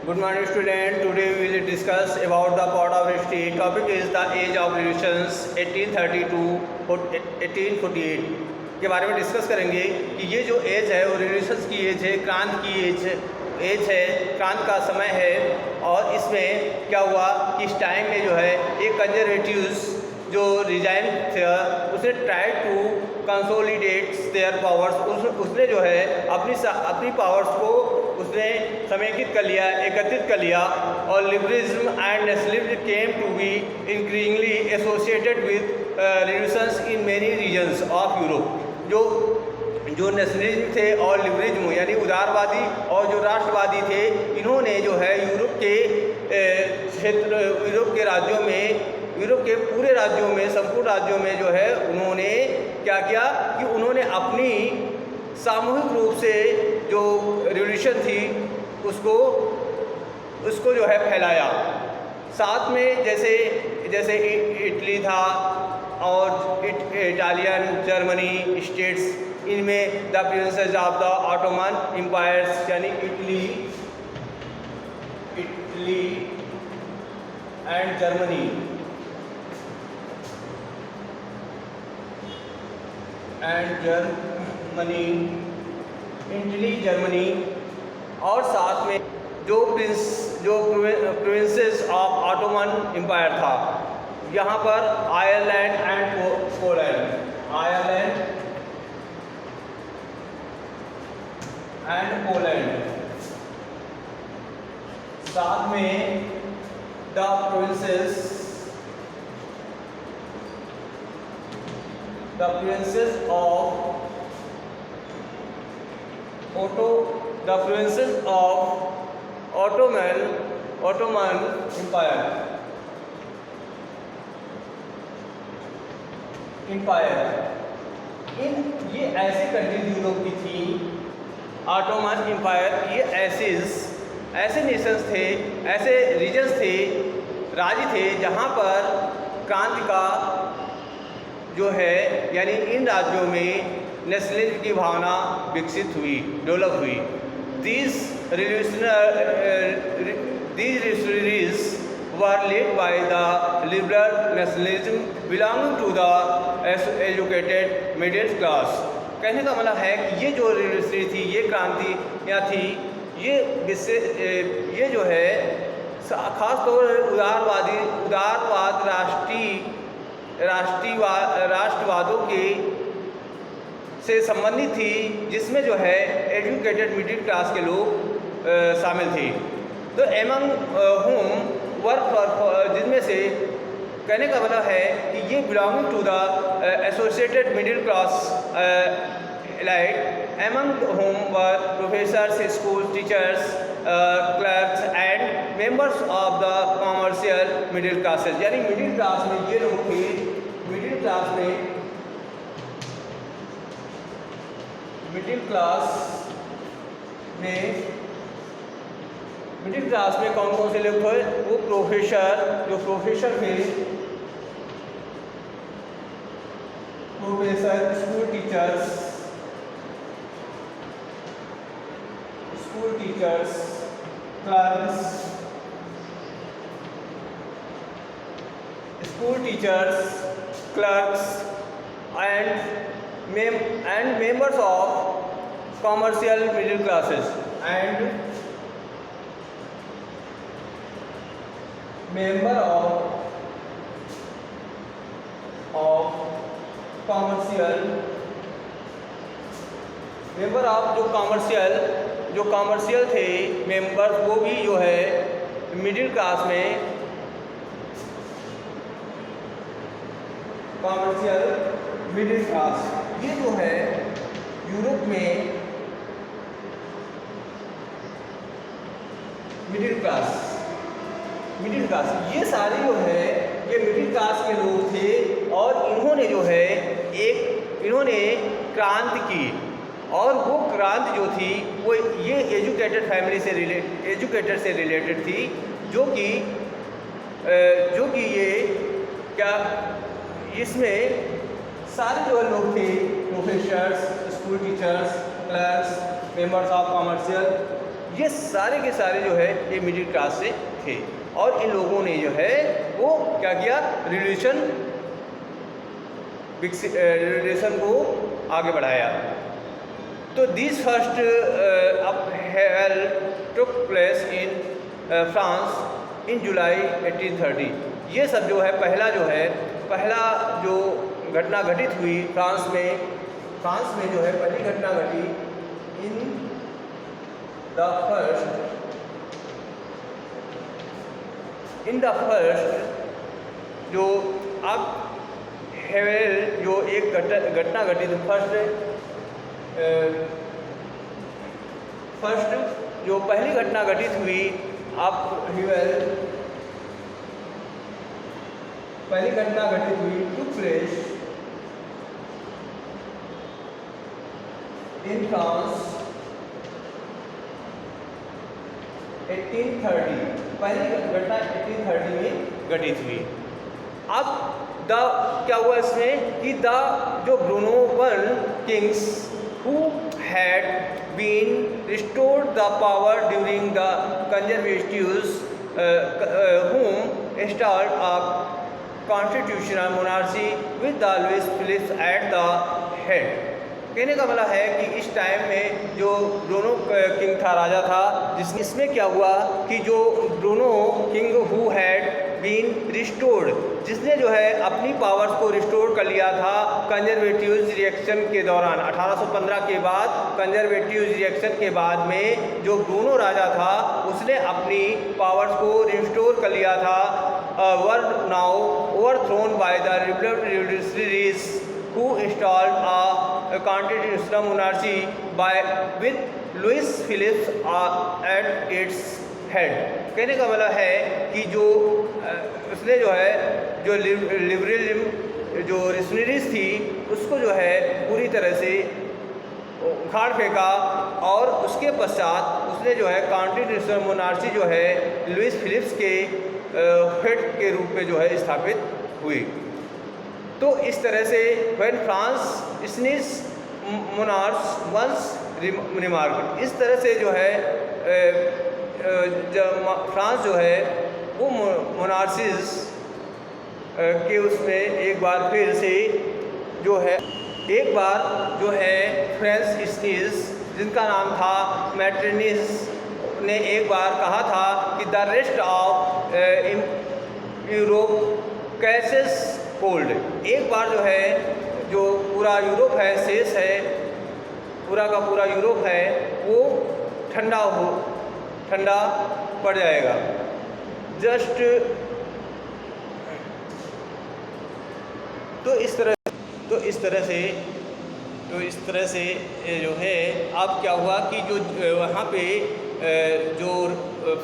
Good morning, student. Today we will discuss about the part of history. Topic is the age of revolutions 1830 to 1848 के बारे में discuss करेंगे कि ये जो एज है वो रिवॉल्यूशंस की एज है, क्रांति की एज है, क्रांति का समय है। और इसमें क्या हुआ कि इस टाइम में जो है एक कंजर्वेटिव्स जो रिजाइन था उसने try to consolidate their powers, उसने जो है अपनी पावर्स को उसने समेकित कर लिया, एकत्रित कर लिया। और liberalism and nationalism came to be increasingly associated with revolutions in many regions of Europe. जो नेशनलिज्म थे और लिबरलिज्म यानी उदारवादी और जो राष्ट्रवादी थे, इन्होंने जो है यूरोप के क्षेत्र, यूरोप के राज्यों में, यूरोप के पूरे राज्यों में, संपूर्ण राज्यों में जो है उन्होंने क्या किया कि उन्होंने अपनी सामूहिक रूप से जो रिवॉल्यूशन थी उसको जो है फैलाया। साथ में जैसे इटली था और इटालियन, जर्मनी स्टेट्स, इनमें the princes of the Ottoman empires यानी Italy and Germany Italy, Germany और साथ में जो प्रिंसेस ऑफ ऑटोमन एम्पायर था, यहाँ पर आयरलैंड एंड पोलैंड, साथ में the princes of Ottoman empire. ये ऐसी कंट्रीज यूरोप की थी, ऑटोमन एम्पायर, ये ऐसे नेशंस थे, ऐसे रीजन्स थे, राज्य थे जहाँ पर क्रांति का जो है यानी इन राज्यों में नेशनलिज्म की भावना विकसित हुई, डेवलप हुई। These revolutionaries were led by the liberal nationalism belonging to the educated middle class। कहने का मतलब है कि ये जो रिवॉल्यूशनरी थी, ये क्रांतियाँ थी, ये जो है खास तौर उदारवाद राष्ट्रवादों के से संबंधित थी, जिसमें जो है एजुकेटेड मिडिल क्लास के लोग शामिल थे। तो एमंग होम वर्क जिनमें से कहने का मतलब है कि ये belonging to the associated middle class elite, among home work professors, school teachers, clerks and members of the commercial middle classes. यानी मिडिल क्लास में ये लोग थे, मिडिल क्लास में कौन कौन से लोग थे? वो प्रोफेसर थे, professor, school teachers, clerks and members of commercial middle classes and member of जो कॉमर्शियल थे मेंबर, वो भी जो है मिडिल क्लास में कॉमर्शियल मिडिल क्लास, ये जो है यूरोप में मिडिल क्लास, ये सारे जो है ये मिडिल क्लास के लोग थे। और इन्होंने जो है इन्होंने क्रांति की, और वो क्रांति जो थी वो ये एजुकेटेड से रिलेटेड थी, जो कि ये क्या इसमें सारे जो लोग थे, professors, school teachers, clerks, members of commercial, ये सारे के सारे जो है ये मिडिल क्लास से थे और इन लोगों ने जो है वो क्या किया, रिवोल्यूशन को आगे बढ़ाया। तो this first upheaval took place in France in July 1830। ये सब जो है पहला जो घटना घटित हुई फ्रांस में जो है पहली घटना घटी इन द फर्स्ट जो अब हेवेल जो एक घटना घटी थी फर्स्ट जो पहली घटना घटित हुई अब हेवेल पहली घटना घटित हुई टुक प्लेस इन फ्रांस 1830। पहली घटना 1830 में घटित हुई। अब क्या हुआ इसमें कि जो ब्रूनोबन Kings who had been restored the power during the conservatives whom installed a constitutional monarchy with the Louis Philippe at the head। कहने का मतलब है कि इस टाइम में जो ब्रूनो किंग था, राजा था, इसमें क्या हुआ कि जो Bruno king who had been restored, जिसने जो है अपनी पावर्स को रिस्टोर कर लिया था कंजर्वेटिव रिएक्शन के दौरान 1815 के बाद कंजर्वेटिव रिएक्शन के बाद में जो ब्रूनो राजा था उसने अपनी पावर्स को रिस्टोर कर लिया था, were now overthrown by the revolutionaries who installed a constitutional monarchy with Louis Philippe at its head। कहने का मतलब है कि जो उसने जो है जो लिबरलिज्म जो रिवोल्यूशनरीज थी उसको जो है पूरी तरह से उखाड़ फेंका और उसके पश्चात उसने जो है कॉन्स्टिट्यूशनल मोनार्ची जो है लुइस फिलिप्स के हेड के रूप में जो है स्थापित हुई। तो इस तरह से when France sneezes monarch once remark, इस तरह से जो है फ्रांस जो है वो मोनार्सीज के उसमें एक बार फिर से जो है फ्रेंच स्नीज जिनका नाम था मैट्रिनिस ने एक बार कहा था कि the rest of Europe catches cold. एक बार जो है जो पूरा यूरोप है, शेष है पूरा का पूरा यूरोप है वो ठंडा पड़ जाएगा। तो इस तरह से जो है अब क्या हुआ कि जो वहाँ पे जो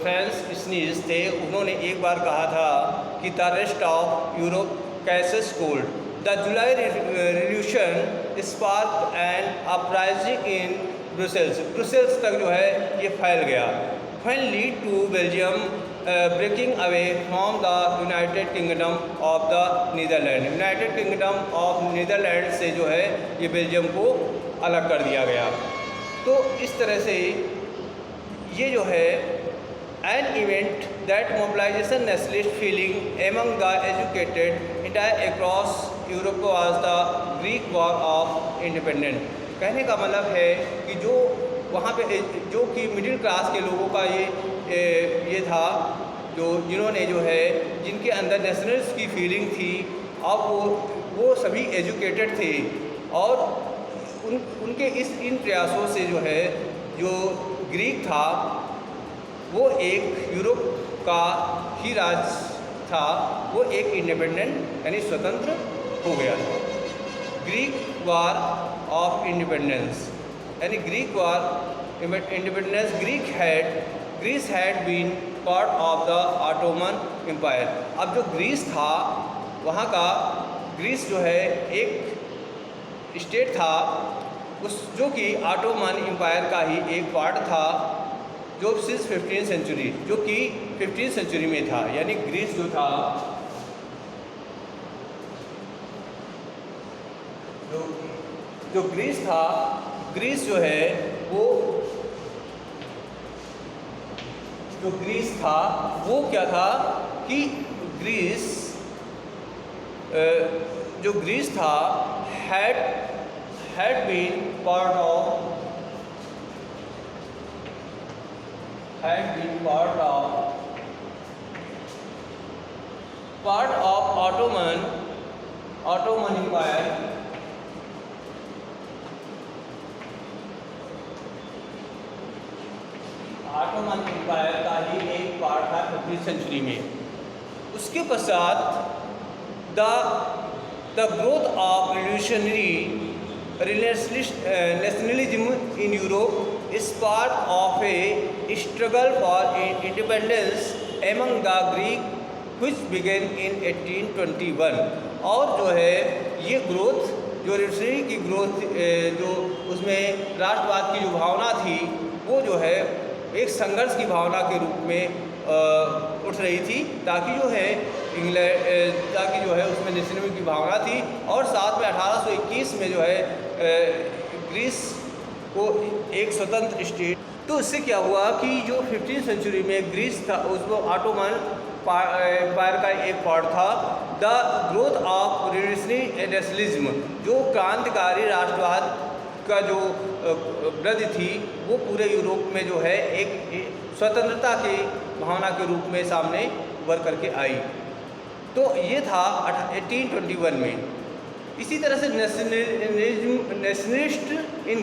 फ्रेंच स्नीज थे उन्होंने एक बार कहा था कि the rest of Europe catches cold. The July revolution spark and uprising in Brussels तक जो है ये फैल गया। When lead to Belgium breaking away from the United Kingdom of the Netherland. United Kingdom of Netherland से जो है ये बेल्जियम को अलग कर दिया गया। तो इस तरह से ये जो है an event that mobilization nationalist feeling among the educated entire across Europe was the Greek War of Independence। कहने का मतलब है कि जो वहाँ पे जो कि मिडिल क्लास के लोगों का ये था जिन्होंने जो है जिनके अंदर नेशनलिस्ट की फीलिंग थी और वो सभी एजुकेटेड थे और उनके इन प्रयासों से जो है जो ग्रीक था वो एक यूरोप का ही राज था, वो एक इंडिपेंडेंट यानी स्वतंत्र हो गया था। ग्रीक वार ऑफ इंडिपेंडेंस यानी Greek war independence Greece had been part of the Ottoman empire. अब जो ग्रीस था वहाँ का ग्रीस जो है एक स्टेट था जो कि ऑटोमन एम्पायर का ही एक पार्ट था जो सिंस 15th सेंचुरी जो कि 15th सेंचुरी में था। यानी ग्रीस जो था जो ग्रीस था, ग्रीस जो है वो जो ग्रीस था वो क्या था कि ग्रीस जो ग्रीस था had been part of Ottoman Empire, का ही एक पार्ट था 15वीं सेंचुरी में। उसके पश्चात the growth of nationalism in Europe is part of a struggle for independence among the Greek which began in 1821। और जो है ये ग्रोथ, जो रिवोल्यूशनरी की ग्रोथ, जो उसमें राष्ट्रवाद की जो भावना थी वो जो है एक संघर्ष की भावना के रूप में उठ रही थी, ताकि जो है उसमें नेशनलिज्म की भावना थी। और साथ में 1821 में जो है ग्रीस को एक स्वतंत्र स्टेट। तो इससे क्या हुआ कि जो 15वीं सेंचुरी में ग्रीस था उसको ऑटोमन एम्पायर का एक पार्ट था। The growth of revolutionary nationalism, जो क्रांतिकारी राष्ट्रवाद का जो वृद्धि थी वो पूरे यूरोप में जो है एक स्वतंत्रता की भावना के रूप में सामने उभर करके आई। तो ये था 1821 में। इसी तरह से नेशनलिस्ट इन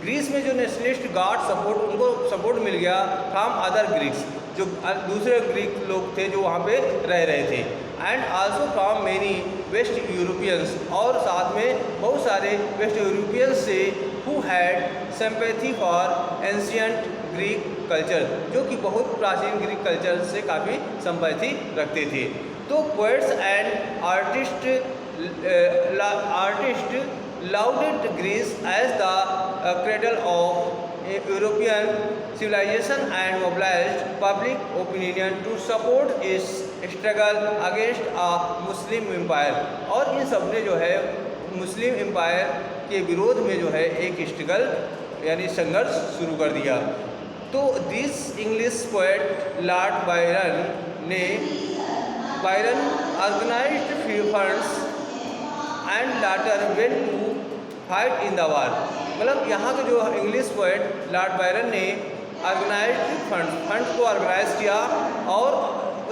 ग्रीस में जो नेशनलिस्ट गार्ड सपोर्ट, उनको सपोर्ट मिल गया फ्रॉम अदर ग्रीक्स, जो दूसरे ग्रीक लोग थे जो वहाँ पे रह रहे थे, and also from many west Europeans, और साथ में बहुत सारे वेस्ट यूरोपियंस से who had sympathy for ancient Greek culture, जो कि बहुत प्राचीन ग्रीक कल्चर से काफ़ी सिंपैथी रखते थे। तो poets and artist lauded Greece as the cradle of European civilization and mobilized public opinion to support its struggle against a Muslim empire। और इन सब ने जो है मुस्लिम एम्पायर के विरोध में जो है एक स्ट्रगल यानी संघर्ष शुरू कर दिया। तो this English poet Lord Byron organised few funds and later went to fight in the war. मतलब यहाँ के जो इंग्लिश पोएट लॉर्ड बायरन ने ऑर्गेनाइज्ड फंड को ऑर्गेनाइज किया और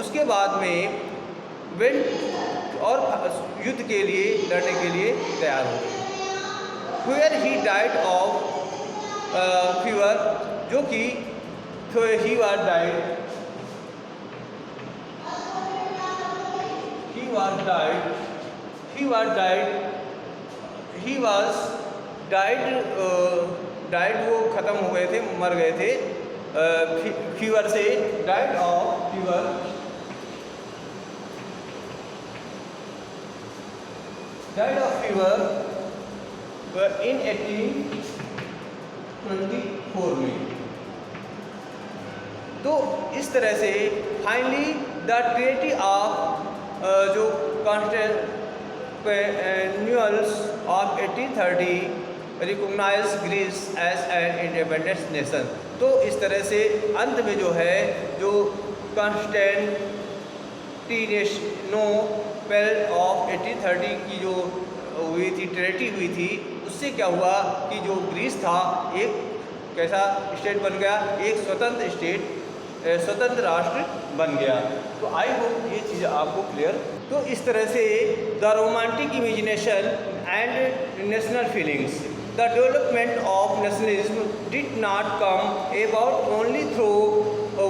उसके बाद में वेंट और युद्ध के लिए लड़ने के लिए तैयार हो गए। Where he died of fever, जो कि he was died वो ख़त्म हो गए थे, मर गए थे फीवर से, डाइड ऑफ फीवर इन 1824 में। तो इस तरह से फाइनली द ट्रीटी ऑफ जो Constantinople of 1830 recognise Greece as an independent nation. तो इस तरह से अंत में जो है जो कॉन्स्टेंटिनोपल ऑफ 1830 की जो हुई थी, ट्रीटी हुई थी, उससे क्या हुआ कि जो ग्रीस था एक कैसा स्टेट बन गया, एक स्वतंत्र स्टेट, स्वतंत्र राष्ट्र बन गया। तो आई होप ये चीज़ आपको क्लियर। तो इस तरह से the romantic imagination and national feelings, the development of nationalism did not come about only through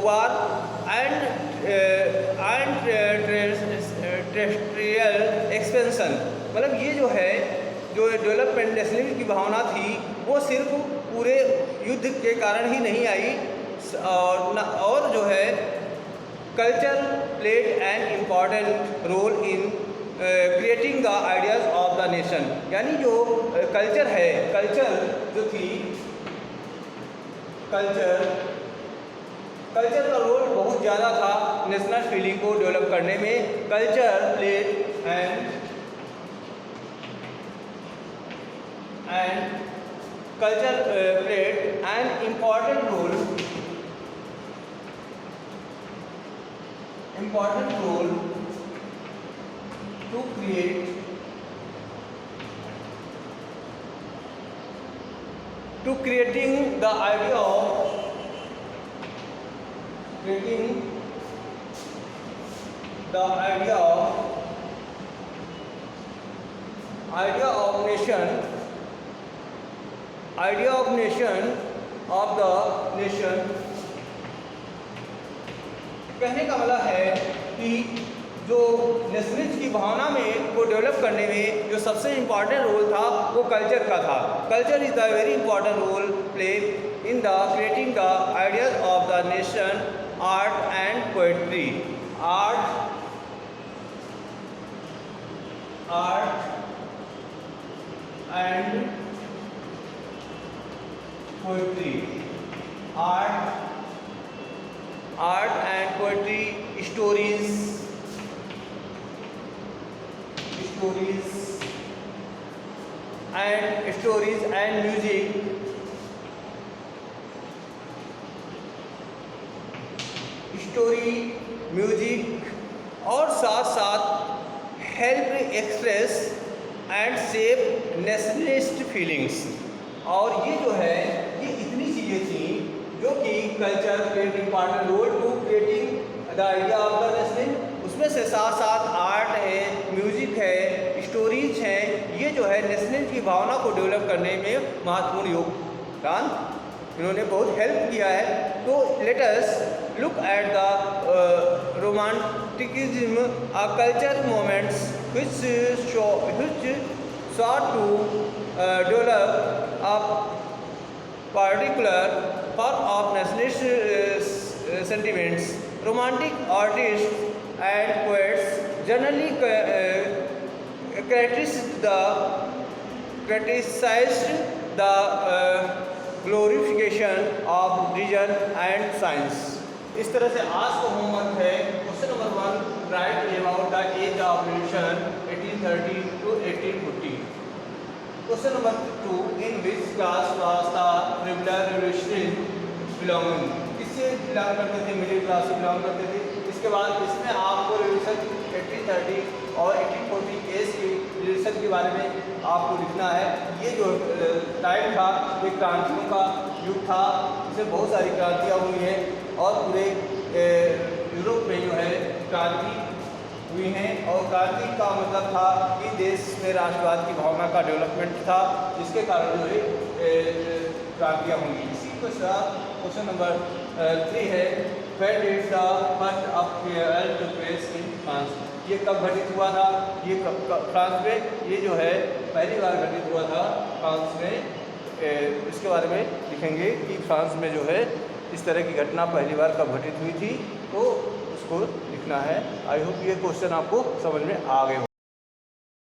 war and terrestrial expansion. मतलब ये जो है जो डेवलपमेंट नेशनलिज्म की भावना थी वो सिर्फ पूरे युद्ध के कारण ही नहीं आई, और जो है culture played an important role in creating the ideas of the nation. यानी जो कल्चर है, कल्चर जो थी, कल्चर का रोल बहुत ज़्यादा था नेशनल फीलिंग को डेवलप करने में। Culture played an important role important role to creating the idea of nation। कहने का मतलब है कि जो नेशनलिज्म की भावना में को डेवलप करने में जो सबसे इम्पॉर्टेंट रोल था वो कल्चर का था। Culture is the very important role play in the creating the ideas of the nation, art and poetry. Art and poetry. Art and poetry, stories and music, और साथ साथ help express and save nationalist feelings. और ये जो है ये इतनी चीज़ें थी जो कि culture played important role to creating the idea of the national. उसमें से साथ साथ आर्ट है, म्यूजिक है, स्टोरीज हैं, ये जो है नेशनल की भावना को डेवलप करने में महत्वपूर्ण योगदान इन्होंने बहुत हेल्प किया है। तो let us look at the romanticism, a culture moments which sought to develop a particular form of nationalist sentiments. Romantic artists and poets generally criticized the glorification of religion and science. इस तरह से आज का homework है question number 1, write about the age of revolution 1830 to 1840। Question number 2, in which class was the revolution belonging. किससे belong करते थे? Middle class से बिलोंग करते थे। इसके बाद इसमें आपको रिवॉल्यूशन 1830 और 1840 एज की रिवॉल्यूशन के बारे में आपको लिखना है। ये जो टाइम था ये क्रांतियों का युग था, इसमें बहुत सारी क्रांतियाँ हुई हैं और पूरे यूरोप में जो है क्रांति हुई हैं। और क्रांति का मतलब था कि देश में राष्ट्रवाद की भावना का डेवलपमेंट था, जिसके कारण जो है क्रांतियाँ हुई। इसी के साथ क्वेश्चन नंबर 3 है, when did the first appearance to place in France. ये कब घटित हुआ था? ये फ्रांस में ये जो है पहली बार घटित हुआ था फ्रांस में। इसके बारे में लिखेंगे कि फ्रांस में जो है इस तरह की घटना पहली बार कब घटित हुई थी, तो उसको लिखना है। आई होप ये क्वेश्चन आपको समझ में आ गए हो।